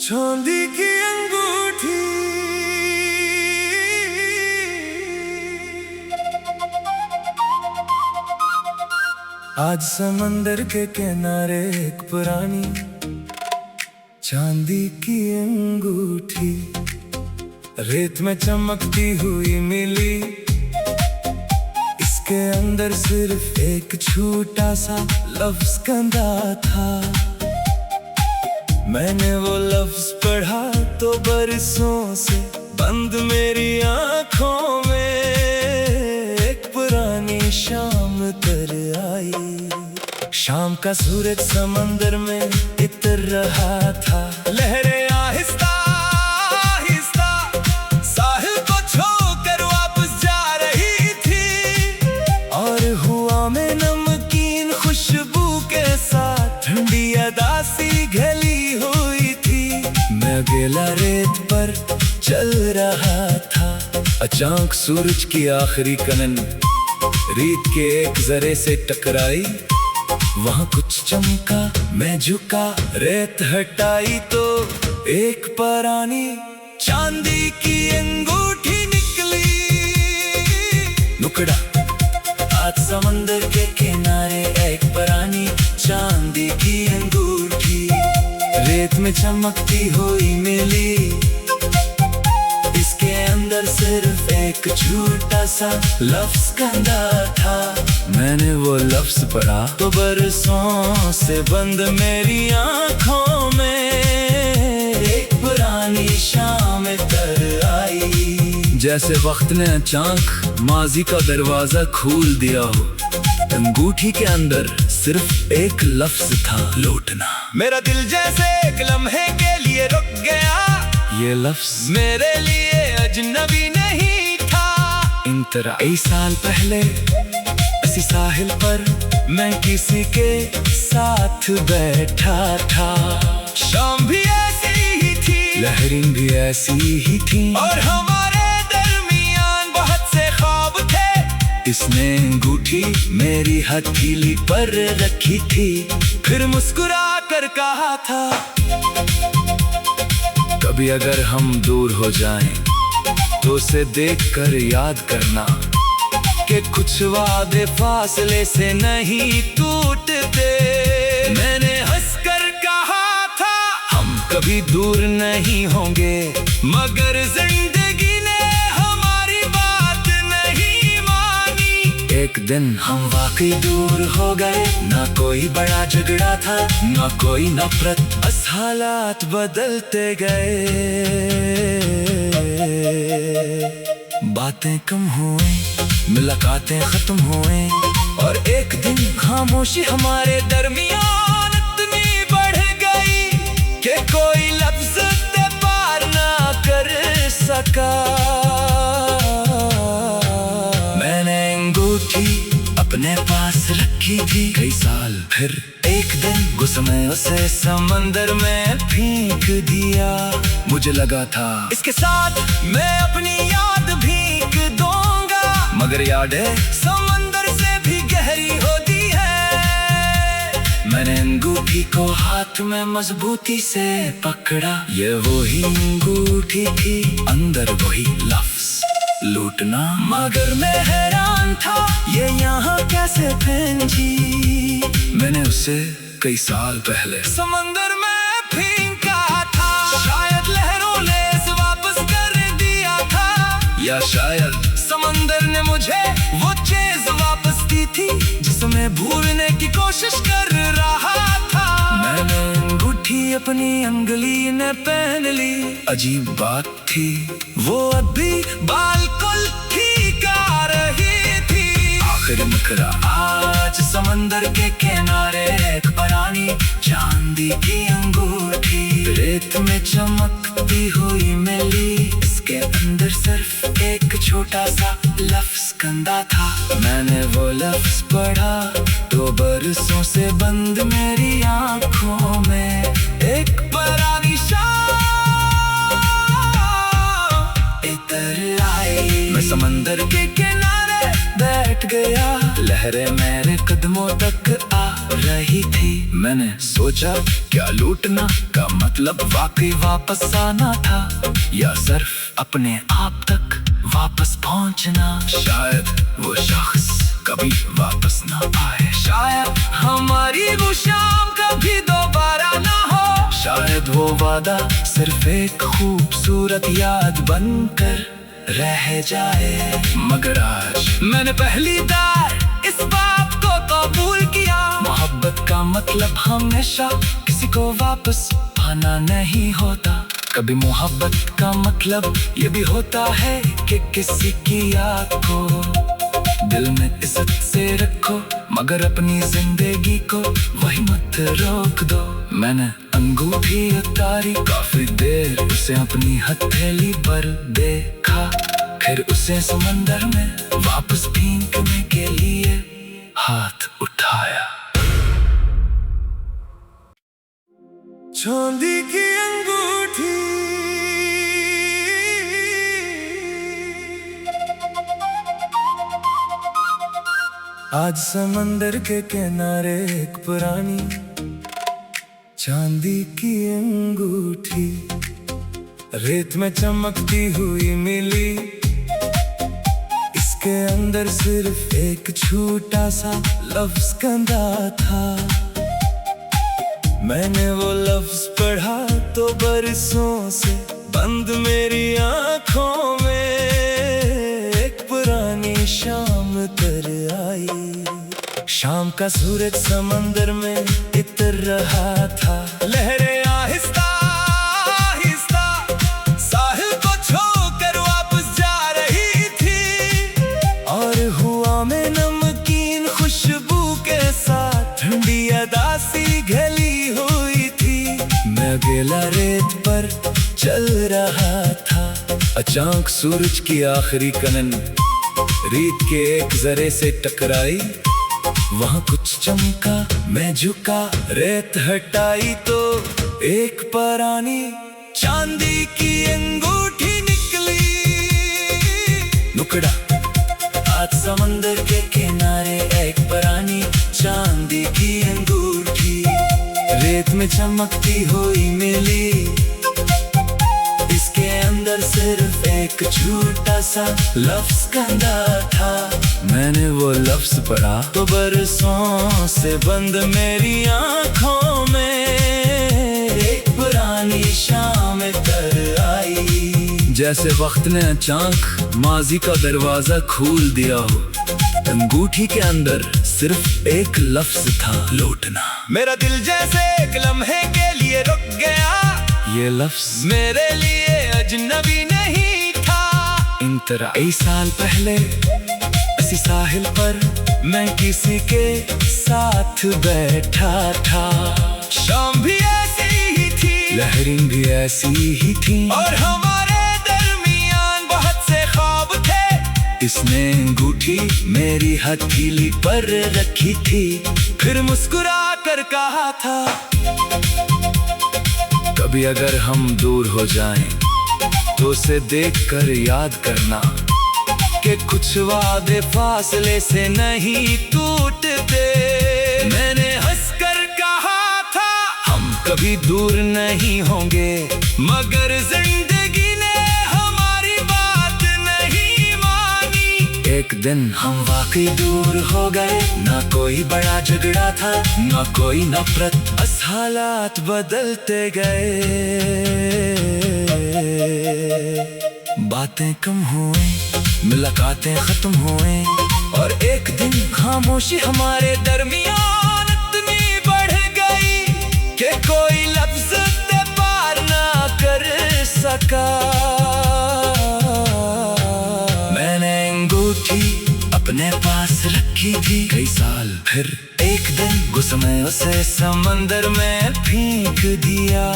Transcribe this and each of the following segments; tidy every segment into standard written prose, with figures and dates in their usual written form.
चांदी की अंगूठी आज समंदर के किनारे एक पुरानी चांदी की अंगूठी रेत में चमकती हुई मिली। इसके अंदर सिर्फ एक छोटा सा लफ्ज कंधा था। मैंने वो लफ्ज पढ़ा तो बरसों से बंद मेरी आंखों में एक पुरानी शाम तर आई। शाम का सूरज समंदर में इतर रहा था। लहरें आहिस्ता आहिस्ता साहिल को छोकर वापस जा रही थी और हुआ में नमकीन खुशबू के साथ ठंडी अदासी घली हुई थी। मैं अकेला रेत पर चल रहा था। अचानक सूरज की आखिरी किरण रेत के एक जरे से टकराई। वहां कुछ चमका, मैं झुका, रेत हटाई तो एक पुरानी चांदी की अंगूठी निकली। नुकड़ा आज समंदर के किनारे एक पुरानी चांदी की अंगूठी रेत में चमकती हुई मिली। इसके अंदर सिर्फ एक छोटा सा लफ्ज कंधा था। मैंने वो लफ्ज पढ़ा तो बरसों से बंद मेरी आंखों में एक पुरानी शाम तर आई। जैसे वक्त ने अचानक माजी का दरवाजा खोल दिया हो। अंगूठी के अंदर सिर्फ एक लफ्ज था, लौटना। मेरा दिल जैसे एक लम्हे के लिए रुक गया। ये लफ्ज मेरे लिए अजनबी नहीं था। इन तरह कई साल पहले इसी साहिल पर मैं किसी के साथ बैठा था। शाम भी ऐसी ही थी, लहरें भी ऐसी ही थी और हमारे दरमियान बहुत से ख्वाब थे। इसने अंगूठी मेरी हथेली पर रखी थी, फिर मुस्कुरा कर कहा था, कभी अगर हम दूर हो जाएं तो उसे देखकर याद करना कि कुछ वादे फासले से नहीं टूटते। मैंने हंसकर कहा था, हम कभी दूर नहीं होंगे, मगर जिंदगी ने हमारी बात नहीं मानी। एक दिन हम वाकई दूर हो गए। ना कोई बड़ा झगड़ा था, ना कोई नफरत। बस हालात बदलते गए, बातें कम हुई, मुलाकातें खत्म हुई और एक दिन खामोशी हमारे दरमियान इतनी बढ़ गई कि कोई लफ्ज से पार ना कर सका। मैंने अंगूठी अपने पास रखी थी कई साल, फिर एक दिन गुस्से में उसे समंदर में फेंक दिया। मुझे लगा था इसके साथ मैं अपनी याद भीग दूंगा, मगर यादें समंदर से भी गहरी होती है। मैंने अंगूठी को हाथ में मजबूती से पकड़ा। ये वही अंगूठी थी, अंदर वही लफ्ज, लूटना। मगर मैं हैरान था, ये यहाँ कैसे पहुंची। मैंने उसे कई साल पहले समंदर में फेंका था। शायद लहरों ने इसे वापस कर दिया था, या शायद समंदर ने मुझे वो चीज वापस दी थी जिसमें भूलने की कोशिश कर रहा था। मैंने अंगूठी अपनी अंगुली ने पहन ली। अजीब बात थी, वो अभी बिल्कुल ठीक आ रही थी। आखिर मुकरा आज समंदर के किनारे एक पुरानी चांदी की अंगूठी रेत में चमकती हुई मिली। इसके अंदर सिर्फ एक छोटा सा लफ्ज कंधा था। मैंने वो लफ्ज पढ़ा तो बरसों से बंद मेरी आंखों में एक पुरानी शाम इतर आई। मैं समंदर के किनारे बैठ गया, लहरें मेरे कदमों तक आ रही थी। मैंने सोचा क्या लूटना का मतलब मतलब वाकई वापस आना था, या सिर्फ अपने आप तक वापस पहुंचना। शायद वो शख्स कभी वापस ना आए, शायद हमारी वो शाम कभी दोबारा ना हो, शायद वो वादा सिर्फ एक खूबसूरत याद बनकर रह जाए। मगर आज मैंने पहली बार इस बात को कबूल किया, मोहब्बत का मतलब हमेशा किसी को वापस पाना नहीं होता। कभी मोहब्बत का मतलब ये भी होता है कि किसी की याद को दिल में इज्जत से रखो, मगर अपनी जिंदगी को वही मत रोक दो। मैंने अंगूठी उतारी, काफी देर उसे अपनी हथेली पर देखा, फिर उसे समंदर में वापस फेंकने के लिए हाथ उठाया। चांदी की अंगूठी आज समंदर के किनारे एक पुरानी चांदी की अंगूठी रेत में चमकती हुई मिली। इसके अंदर सिर्फ एक छोटा सा लफ्ज कंधा था। मैंने वो लफ्ज पढ़ा तो बरसों से बंद मेरी आंखों में एक पुरानी शाम तर आई। शाम का सूरज समंदर में इतर रहा था, लहरें आहिस्ता आहिस्ता साहिल को छोकर वापस जा रही थी, और हुआ में नमकीन खुशबू के साथ ठंडी अदासी घली हुई थी। मैं अकेला रेत पर चल रहा था, अचानक सूरज की आखिरी किरण रेत के एक जरे से टकराई। वहाँ कुछ चमका, मैं झुका, रेत हटाई तो एक पुरानी चांदी की अंगूठी निकली। नुकड़ा आज समंदर के किनारे एक पुरानी चांदी की अंगूठी रेत में चमकती हुई मिली। इसके अंदर सिर्फ एक छोटा सा लफ्ज कंधा था। मैंने वो लफ्ज पढ़ा तो बरसों से बंद मेरी आंखों में एक पुरानी शाम तर आई। जैसे वक्त ने अचानक माजी का दरवाजा खोल दिया हो। अंगूठी के अंदर सिर्फ एक लफ्ज था, लौटना। मेरा दिल जैसे एक लम्हे के लिए रुक गया। ये लफ्ज मेरे लिए अजनबी नहीं था। इन तरह कई साल पहले इसी साहिल पर मैं किसी के साथ बैठा था। शाम भी ऐसी ही थी, लहरें भी ऐसी ही थी, और हमारे दरमियान बहुत से ख्वाब थे। इसने अंगूठी मेरी हथेली पर रखी थी, फिर मुस्कुरा कर कहा था, कभी अगर हम दूर हो जाएं तो उसे देखकर याद करना कि कुछ वादे फासले से नहीं टूटते। मैंने हंसकर कहा था, हम कभी दूर नहीं होंगे, मगर जिंदगी ने हमारी बात नहीं मानी। एक दिन हम वाकई दूर हो गए, ना कोई बड़ा झगड़ा था, ना कोई नफरत, बस हालात बदलते गए। बातें कम हुए, मुलाकातें खत्म हुए, और एक दिन खामोशी हमारे दरमियान इतनी बढ़ गई कि कोई लफ्ज से पार ना कर सका। मैंने अंगूठी अपने पास रखी थी कई साल, फिर एक दिन गुस्से में उसे समंदर में फेंक दिया।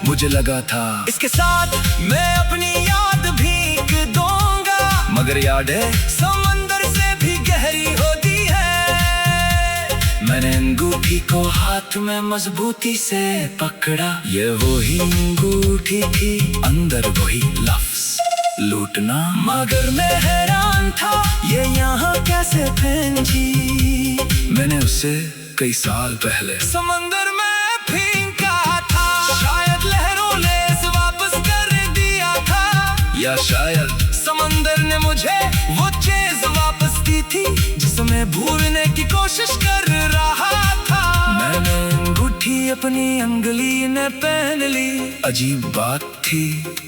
मुझे लगा था इसके साथ मैं अपनी याद फेंक दूंगा, मगर यादें समंदर से भी गहरी होती है। मैंने अंगूठी को हाथ में मजबूती से पकड़ा, ये वही अंगूठी थी, अंदर वही लफ्ज लूटना। मगर मैं हैरान था, ये यहाँ कैसे पहुंची। मैंने उसे कई साल पहले समंदर में फेंका था, शायद लहरों या शायद समंदर ने मुझे वो चीज वापस दी थी जिसमें भूलने की कोशिश कर रहा था। मैंने अंगूठी अपनी अंगुली ने पहन ली। अजीब बात थी,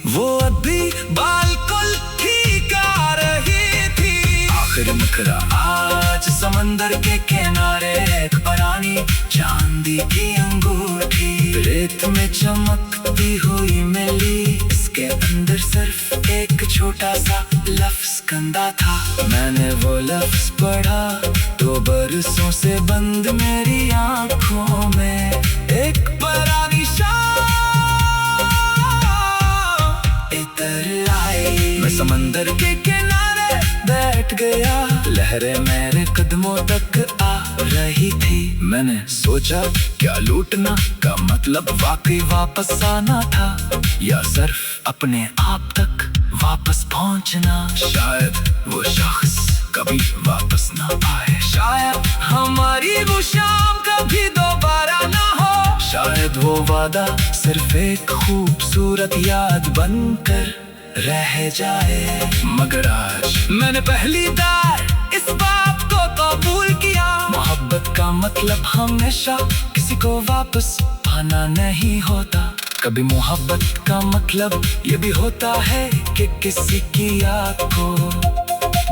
वो अभी बिल्कुल ठीक आ रही थी। आखिर मुकरा आज समंदर के किनारे एक पुरानी चांदी की अंगूठी रेत में चमकती हुई मिली। इसके अंदर सिर्फ एक छोटा सा लफ्ज कंधा था। मैंने वो लफ्ज पढ़ा तो बरसों से बंद मेरी आंखों में एक पुरानी शाम इतर आई। मैं समंदर के किनारे बैठ गया, लहरें मेरे कदमों तक आ रही थी। मैंने सोचा क्या लूटना का मतलब वाकई वापस आना था या सिर्फ अपने आप तक वापस पहुंचना। शायद वो शख्स कभी वापस ना आए, शायद हमारी वो शाम कभी दोबारा ना हो, शायद वो वादा सिर्फ एक खूबसूरत याद बनकर रह जाए। मगर आज मैंने पहली बार इस बात को कबूल किया। मोहब्बत का मतलब हमेशा किसी को वापस पाना नहीं होता। कभी मोहब्बत का मतलब ये भी होता है कि किसी की याद को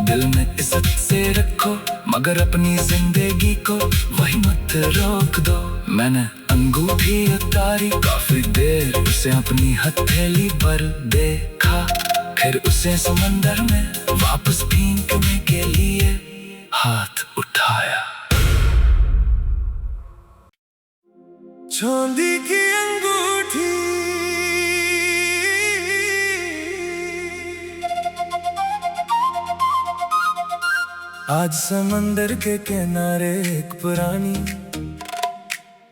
दिल में इज्जत से रखो, मगर अपनी जिंदगी को वही मत रोक दो। मैंने अंगूठी उतारी, काफी देर उसे अपनी हथेली पर देखा, फिर उसे समंदर में वापस फेंकने के लिए हाथ उठाया। चांदी की अंगूठी आज समंदर के किनारे एक पुरानी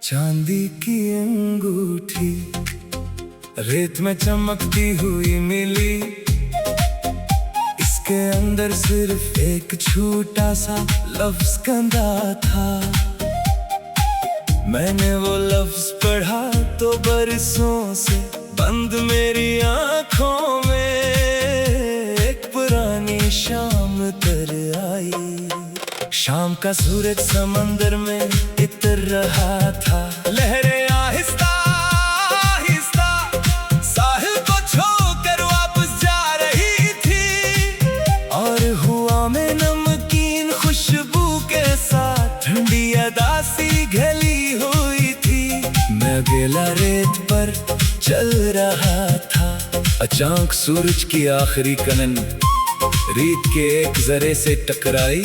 चांदी की अंगूठी रेत में चमकती हुई मिली। इसके अंदर सिर्फ एक छोटा सा लफ्ज कंधा था। मैंने वो लफ्ज पढ़ा तो बरसों से बंद मेरी आंखों में एक पुरानी शाम तर आई। शाम का सूरज समंदर में इतर रहा था। लहरें आहिस्ता आहिस्ता साहिल को छोकर वापस जा रही थी और हुआ में नमकीन खुशबू के साथ ठंडी अदासी घली हुई थी। मैं अकेला रेत पर चल रहा था। अचानक सूरज की आखिरी किरण रेत के एक जरे से टकराई।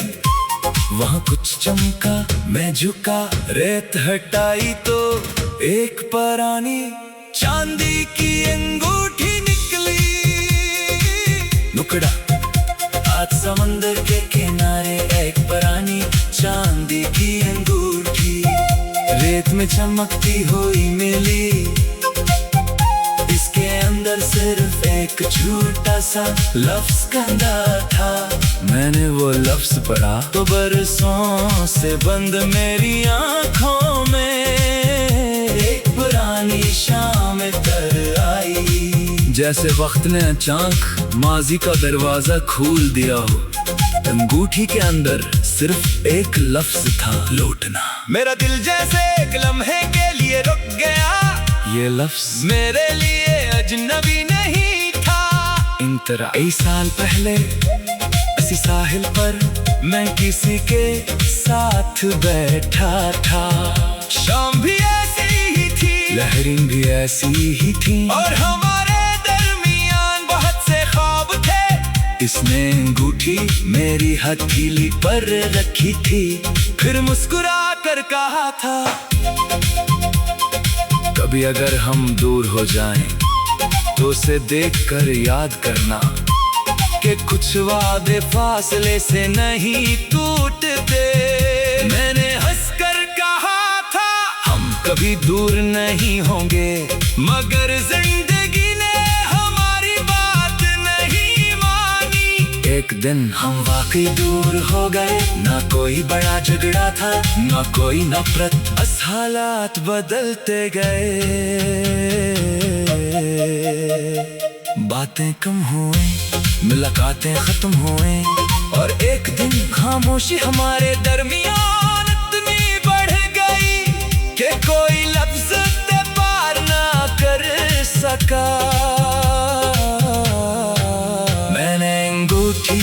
वहाँ कुछ चमका, मैं झुका, रेत हटाई तो एक पुरानी चांदी की अंगूठी निकली। नुकड़ा आज समंदर के किनारे एक पुरानी चांदी की अंगूठी रेत में चमकती हुई मिली। इसके अंदर सिर्फ एक छोटा सा लफ्ज कंधा था। मैंने वो लफ्ज पढ़ा तो बरसों से बंद मेरी आंखों में एक पुरानी शाम तर आई। जैसे वक्त ने अचानक माजी का दरवाजा खोल दिया हो। अंगूठी के अंदर सिर्फ एक लफ्ज था, लौटना। मेरा दिल जैसे एक लम्हे के लिए रुक गया। ये लफ्ज मेरे लिए अजनबी नहीं था। इन तरह कई साल पहले इसी साहिल पर मैं किसी के साथ बैठा था। शाम भी ऐसी ही थी, लहरें भी ऐसी ही थी और हमारे दरमियान बहुत से ख्वाब थे। इसने अंगूठी मेरी हथेली पर रखी थी, फिर मुस्कुरा कर कहा था कभी अगर हम दूर हो जाएं तो उसे देखकर याद करना कि कुछ वादे फासले से नहीं टूटते। मैंने हंसकर कहा था हम कभी दूर नहीं होंगे, मगर जिंदगी ने हमारी बात नहीं मानी। एक दिन हम वाकई दूर हो गए, ना कोई बड़ा झगड़ा था ना कोई नफरत, बस हालात बदलते गए। बातें कम हुए, मुलाकातें खत्म हुए, और एक दिन खामोशी हमारे दरमियान इतनी बढ़ गई कि कोई लफ्ज से पार ना कर सका। मैंने अंगूठी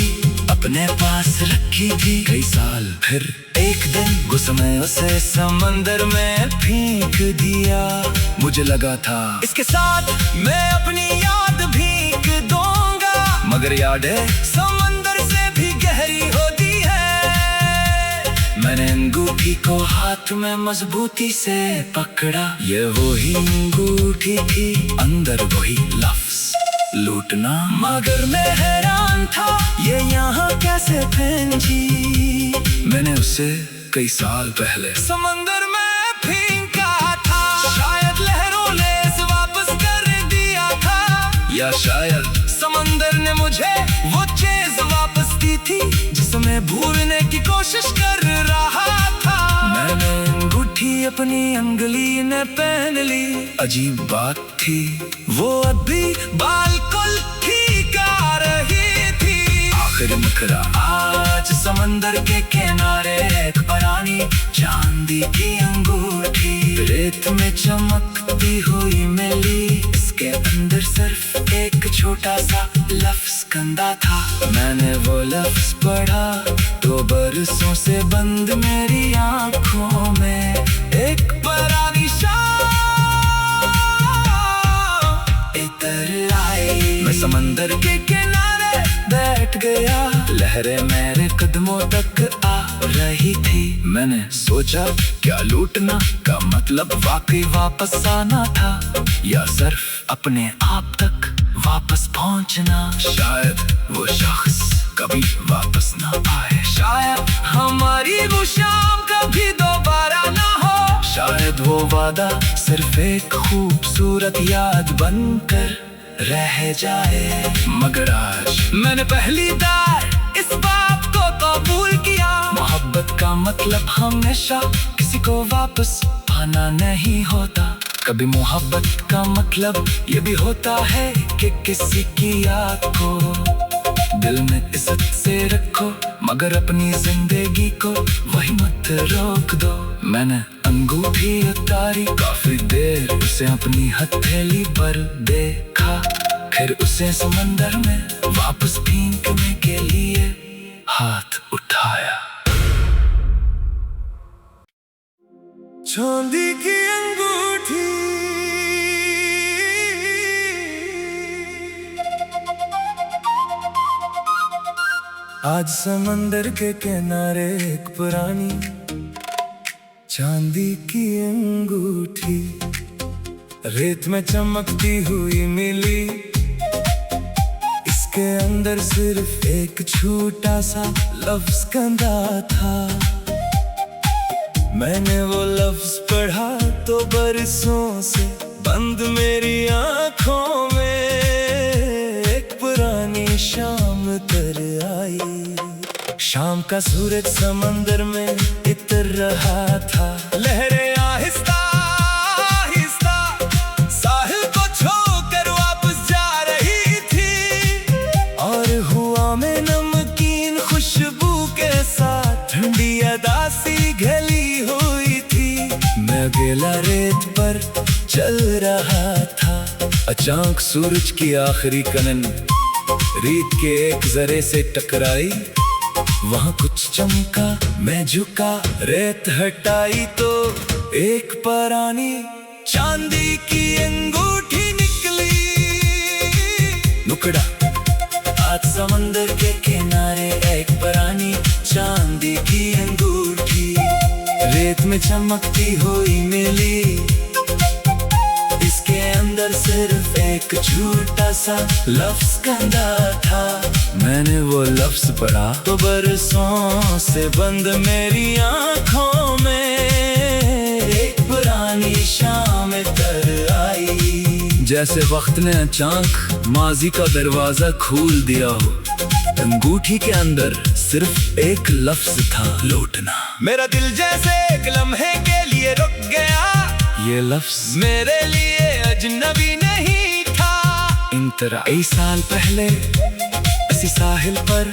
अपने पास रखी थी कई साल, फिर एक दिन गुस्से उसे समंदर में फेंक दिया। मुझे लगा था इसके साथ मैं अपनी याद भीग दूंगा, मगर यादें समंदर से भी गहरी होती है। मैंने अंगूठी को हाथ में मजबूती से पकड़ा, ये वही अंगूठी थी, अंदर वही लफ्ज लूटना। मगर मैं हैरान था ये यहाँ कैसे पहुंची। मैंने उसे कई साल पहले समंदर में फेंका था, शायद लहरों ने इसे वापस कर दिया था, या शायद समंदर ने मुझे वो चीज वापस दी थी जिसमें भूलने की कोशिश कर रहा था। मैंने अंगूठी अपनी अंगुली ने पहन ली, अजीब बात थी वो अभी बालकुल ठीक आ रही थी। आखिर मुकरा आज समंदर के किनारे एक पुरानी चांदी की अंगूठी रेत में चमकती हुई मिली। इसके अंदर सिर्फ एक छोटा सा लफ्ज कंधा था। मैंने वो लफ्ज पढ़ा तो बरसों से बंद मेरी आंखों में एक पुरानी शाम इतर आई। मैं समंदर के किनारे बैठ गया, लहरें मेरे कदमों तक आ रही थी। मैंने सोचा क्या लूटना का मतलब वाकई वापस आना था, या सिर्फ अपने आप तक वापस पहुंचना। शायद वो शख्स कभी वापस ना आए, शायद हमारी वो शाम कभी दोबारा ना हो, शायद वो वादा सिर्फ एक खूबसूरत याद बनकर रह जाए। मगर आज मैंने पहली बार इस बात को कबूल किया, मोहब्बत का मतलब हमेशा किसी को वापस पाना नहीं होता। कभी मोहब्बत का मतलब ये भी होता है कि किसी की याद को दिल में इज्जत से रखो, मगर अपनी जिंदगी को वही मत रोक दो। मैंने अंगूठी उतारी, काफी देर उसे अपनी हथेली पर देखा, फिर उसे समंदर में वापस फेंकने के लिए हाथ उठाया। चांदी की अंगूठी आज समंदर के किनारे एक पुरानी चांदी की अंगूठी रेत में चमकती हुई मिली। इसके अंदर सिर्फ एक छोटा सा लफ्ज कंधा था। मैंने वो लफ्ज पढ़ा तो बरसों से बंद मेरी आंखों में एक पुरानी शाम तर आई। शाम का सूरज समंदर में इतर रहा था, लहरें आहिस्ता आहिस्ता साहिल को छोकर वापस जा रही थी, और हुआ में नमकीन खुशबू के साथ ठंडी अदासी घली हुई थी। मैं अकेला रेत पर चल रहा था, अचानक सूरज की आखिरी किरण रेत के एक जरे से टकराई। वहाँ कुछ चमका, मैं झुका, रेत हटाई तो एक पुरानी चांदी की अंगूठी निकली। नुकड़ा आज समंदर के किनारे एक पुरानी चांदी की अंगूठी रेत में चमकती हुई मिली। इसके अंदर सिर्फ एक छोटा सा लफ्ज कंधा था। मैंने वो लफ्ज पढ़ा तो बरसों से बंद मेरी आंखों में एक पुरानी शाम तर आई। जैसे वक्त ने अचानक माजी का दरवाजा खोल दिया हो। अंगूठी के अंदर सिर्फ एक लफ्ज था, लौटना। मेरा दिल जैसे एक लम्हे के लिए रुक गया। ये लफ्ज मेरे लिए अजनबी नहीं था, खतरा। कई साल पहले इसी साहिल पर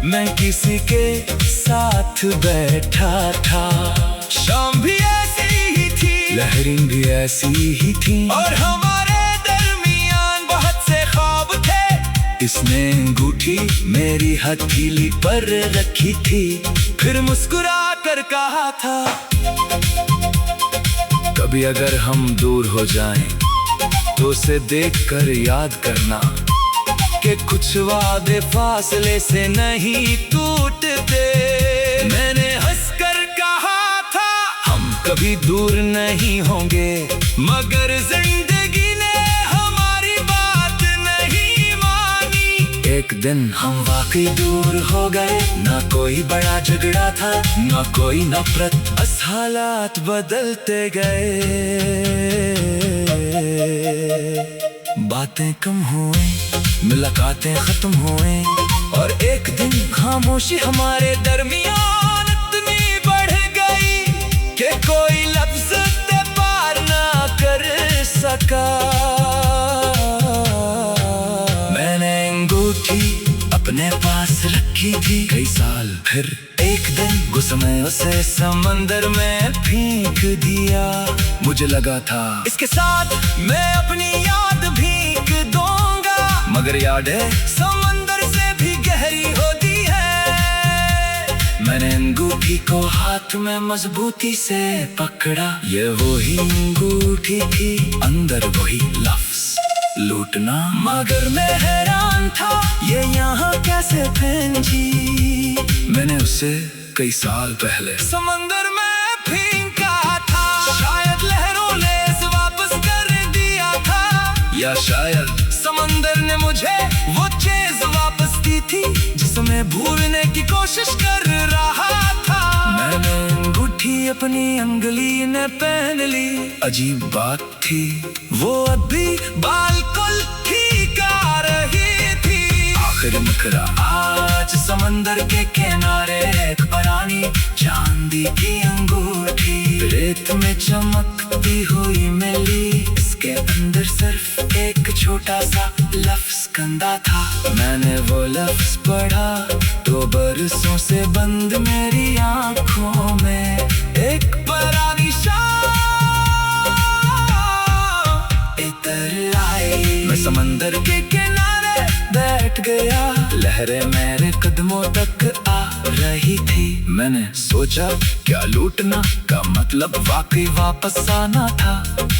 मैं किसी के साथ बैठा था। शाम भी ऐसी ही थी, लहरें भी ऐसी ही थी, और हमारे दरमियान बहुत से ख्वाब थे। इसने अंगूठी मेरी हथेली पर रखी थी, फिर मुस्कुरा कर कहा था, कभी अगर हम दूर हो जाएं तो उसे देखकर याद करना कि कुछ वादे फासले से नहीं टूटते। मैंने हंसकर कहा था, हम कभी दूर नहीं होंगे, मगर जिंदगी ने हमारी बात नहीं मानी। एक दिन हम वाकई दूर हो गए, ना कोई बड़ा झगड़ा था, ना कोई नफरत, बस हालात बदलते गए। बातें कम हुई, मुलाकातें खत्म हुए, और एक दिन खामोशी हमारे दरमियान इतनी बढ़ गई कि कोई लफ्ज से पार ना कर सका। मैंने अंगूठी अपने पास रखी थी कई साल, फिर एक दिन गुस्से में उसे समंदर में फेंक दिया। मुझे लगा था इसके साथ मैं अपनी याद भीग दूंगा, मगर यादें समंदर से भी गहरी होती है। मैंने अंगूठी को हाथ में मजबूती से पकड़ा, ये वही अंगूठी थी, अंदर वही लफ्ज लूटना। मगर मैं हैरान था, ये यहाँ कैसे पहुंची। मैंने उसे कई साल पहले समंदर में फेंका था, शायद लहरों ने इसे वापस कर दिया था, या शायद समंदर ने मुझे वो चीज वापस दी थी जिसमें भूलने की कोशिश कर रहा था। मैंने अंगूठी अपनी अंगुली ने पहन ली, अजीब बात थी, वो अभी बिल्कुल ठीक आ रही थी। आखिर मुकरा आज समंदर के किनारे एक पुरानी चांदी की अंगूठी रेत में चमकती हुई मिली। इसके अंदर सिर्फ एक छोटा सा लफ्ज कंधा था। मैंने वो लफ्ज पढ़ा तो बरसों से बंद मेरी आंखों में एक पुरानी शाम इतर आई। मैं समंदर के किनारे बैठ गया, लहरें मेरे कदमों तक आ रही थी। मैंने सोचा क्या लूटना का मतलब वाकई वापस आना था,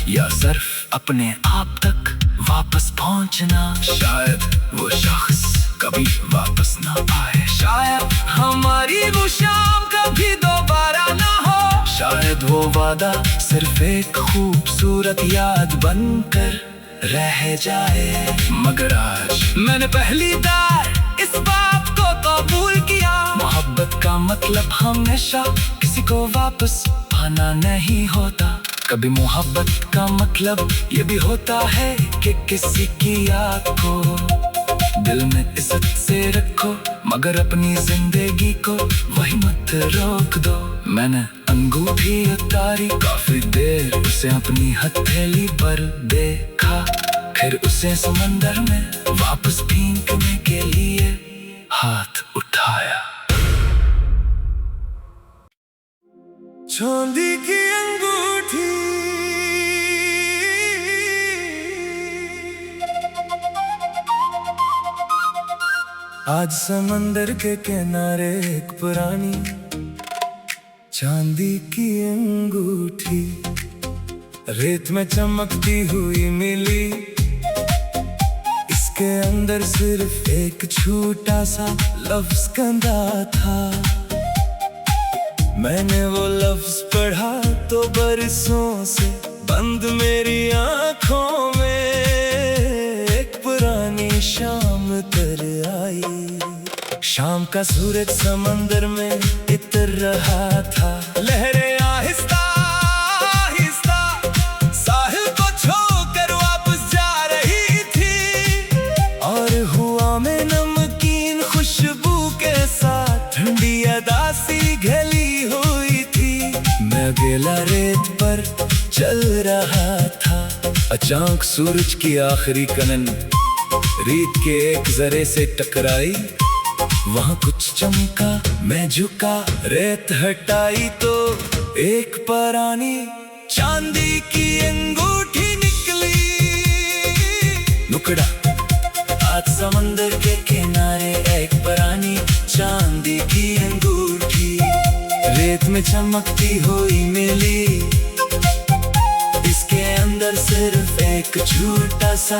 या सिर्फ अपने आप तक वापस पहुंचना। शायद वो शख्स कभी वापस ना आए, शायद हमारी वो शाम कभी दोबारा ना हो, शायद वो वादा सिर्फ एक खूबसूरत याद बनकर रह जाए। मगर आज मैंने पहली बार इस बात को कबूल किया, मोहब्बत का मतलब हमेशा किसी को वापस पाना नहीं होता। कभी मोहब्बत का मतलब ये भी होता है कि किसी की याद को दिल में इज्जत से रखो, मगर अपनी जिंदगी को वही मत रोक दो। मैंने अंगूठी उतारी, काफी देर उसे अपनी हथेली पर देखा, फिर उसे समंदर में वापस फेंकने के लिए हाथ उठाया। चांदी की अंगूठी आज समंदर के किनारे एक पुरानी चांदी की अंगूठी रेत में चमकती हुई मिली। इसके अंदर सिर्फ एक छोटा सा लफ्ज कंधा था। मैंने वो लफ्ज पढ़ा तो बरसों से बंद मेरी आंखों में एक पुरानी शाम तर आई। शाम का सूरज समंदर में इतर रहा था, लहरें आहिस्ता आहिस्ता साहिल को छोकर वापस जा रही थी, और हुआ में नमकीन खुशबू के साथ ठंडी अदासी घली हुई थी। मैं अकेला रेत पर चल रहा था, अचानक सूरज की आखिरी किरण रीत के एक जरे से टकराई, वहाँ कुछ चमका, मैं झुका, रेत हटाई तो एक पुरानी चांदी की अंगूठी निकली। नुकड़ा आज समंदर के किनारे एक पुरानी चांदी की अंगूठी, रेत में चमकती हुई मिली। इसके अंदर सिर्फ एक छोटा सा